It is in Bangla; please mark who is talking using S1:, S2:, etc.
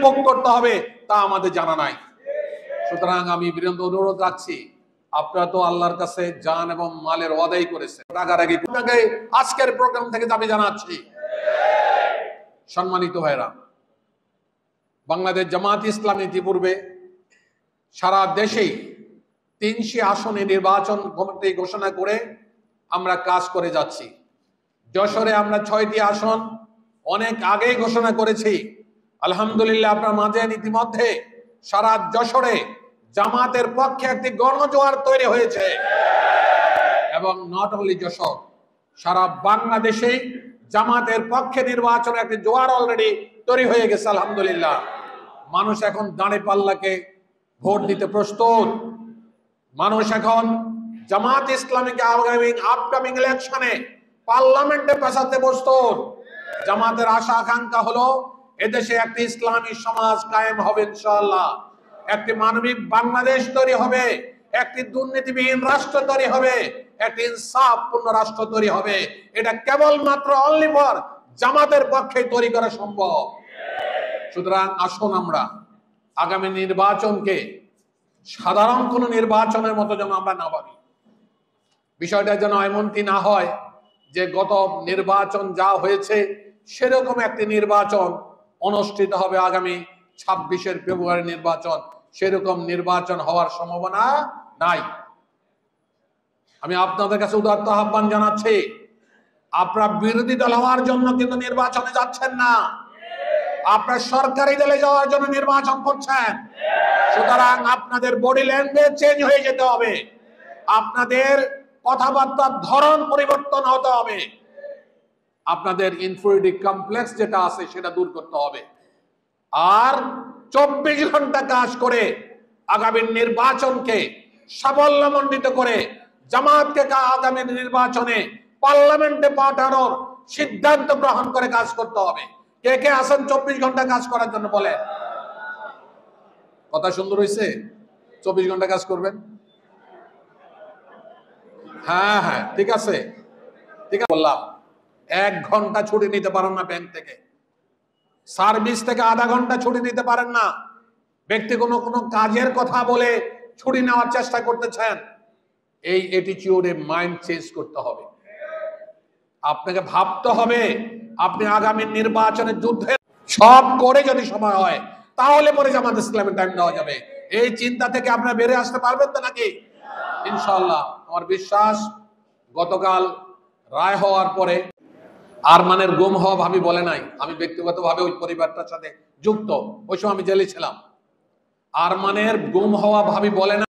S1: ভোগ করতে হবে তা আমাদের জানা নাই। সুতরাং আমি বিনম্র অনুরোধ রাখছি, আপনারা তো আল্লাহর কাছে জান এবং মালের ওয়াদাই করেছেন। আজকের প্রোগ্রাম থেকে দাবি জানাচ্ছি, সম্মানিত ভাইরা, বাংলাদেশ জামাত ইসলামী ইতিপূর্বে সারা দেশেই 300 আসনে নির্বাচন কমিটি ঘোষণা করে আমরা কাজ করে যাচ্ছি। যশোরে আমরা 6টি আসন অনেক আগেই ঘোষণা করেছি। আলহামদুলিল্লাহ, আপনার মাঝে ইতিমধ্যে সারা যশোরে জামাতের পক্ষে একটি গণজোয়ার তৈরি হয়েছে এবং নট অনলি যশোর, সারা বাংলাদেশে জামাতের পক্ষে নির্বাচনের একটি জোয়ার অলরেডি তৈরি হয়ে গেছে। আলহামদুলিল্লাহ, মানুষ এখন দাঁড়িপাল্লাকে ভোট দিতে প্রস্তুত। মানুষ এখন জামাত ইসলামীকে আপকামিং ইলেকশনে পার্লামেন্টে পেছাতে প্রস্তুত। জামাতের আশা আকাঙ্ক্ষা হলো এদেশে একটি ইসলামী সমাজ কায়েম হবে ইনশাআল্লাহ, একটি মানবিক বাংলাদেশ তৈরি হবে, একটি দুর্নীতিবিহীন রাষ্ট্র তৈরি হবে, একটি ইনসাফপূর্ণ রাষ্ট্র তৈরি হবে। এটা কেবলমাত্র অনলি ফর জামাতের পক্ষে তৈরি করা সম্ভব। সুতরাং আসুন আমরা আগামী নির্বাচনকে সাধারণ কোন নির্বাচনের মতো যেন আমরা না ভাবি। বিষয়টা যেন এমনটি না হয় যে গত নির্বাচন যা হয়েছে সেরকম একটি নির্বাচন অনুষ্ঠিত হবে আগামী 26 ফেব্রুয়ারি নির্বাচন, সেরকম নির্বাচন হওয়ার সম্ভাবনা নাই। আমি আপনাদের কাছে উদাত্ত আহ্বান জানাচ্ছি, আপনারা বিরোধী দল হওয়ার জন্য কিন্তু নির্বাচনে যাচ্ছেন না, আপনারা সরকারি দলে যাওয়ার জন্য নির্বাচন করছেন। সুতরাং আপনাদের বডি ল্যাঙ্গুয়েজ চেঞ্জ হয়ে যেতে হবে, আপনাদের কথাবার্তার ধরন পরিবর্তন হতে হবে, আপনাদের ইনফিরিয়রিটি কমপ্লেক্স যেটা আছে সেটা দূর করতে হবে। আর 24 ঘন্টা কাজ করে আগামী নির্বাচনকে সাফল্যমণ্ডিত করে জামাতকে আগামী নির্বাচনে পার্লামেন্টে পাঠানোর সিদ্ধান্ত গ্রহণ করে কাজ করতে হবে। কে কে আছেন 24 ঘন্টা কাজ করার জন্য বলেন? কথা সুন্দর হয়েছে? 24 ঘন্টা কাজ করবেন? হ্যাঁ হ্যাঁ, ঠিক আছে, ঠিক আছে। বললাম 1 ঘন্টা ছুটি নিতে পারেন না ব্যাংক থেকে, সার্ভিস থেকে আধা ঘন্টা ছুটি নিতে পারেন না, ব্যক্তি কোনো কাজের কথা বলে ছুটি নেওয়ার চেষ্টা করতেছেন। এই অ্যাটিটিউডে মাইন্ড চেঞ্জ করতে হবে। আপনাকে ভাবতে হবে আপনি আগামী নির্বাচনে যুদ্ধে সব করে যদি সময় হয় তাহলে পরে জামাত ইসলামের টাইম দেওয়া যাবে। এই চিন্তা থেকে আপনারা বেরে আসতে পারবেন তো নাকি? ইনশাআল্লাহ আমার বিশ্বাস, গতকাল রায় হওয়ার পরে আরমানের গুম হওয়া ভাবি বলে নাই, আমি ব্যক্তিগতভাবে ওই পরিবারটার সাথে যুক্ত, ওই সময় আমি জেলে ছিলাম। আরমানের গুম হওয়া ভাবি বলে না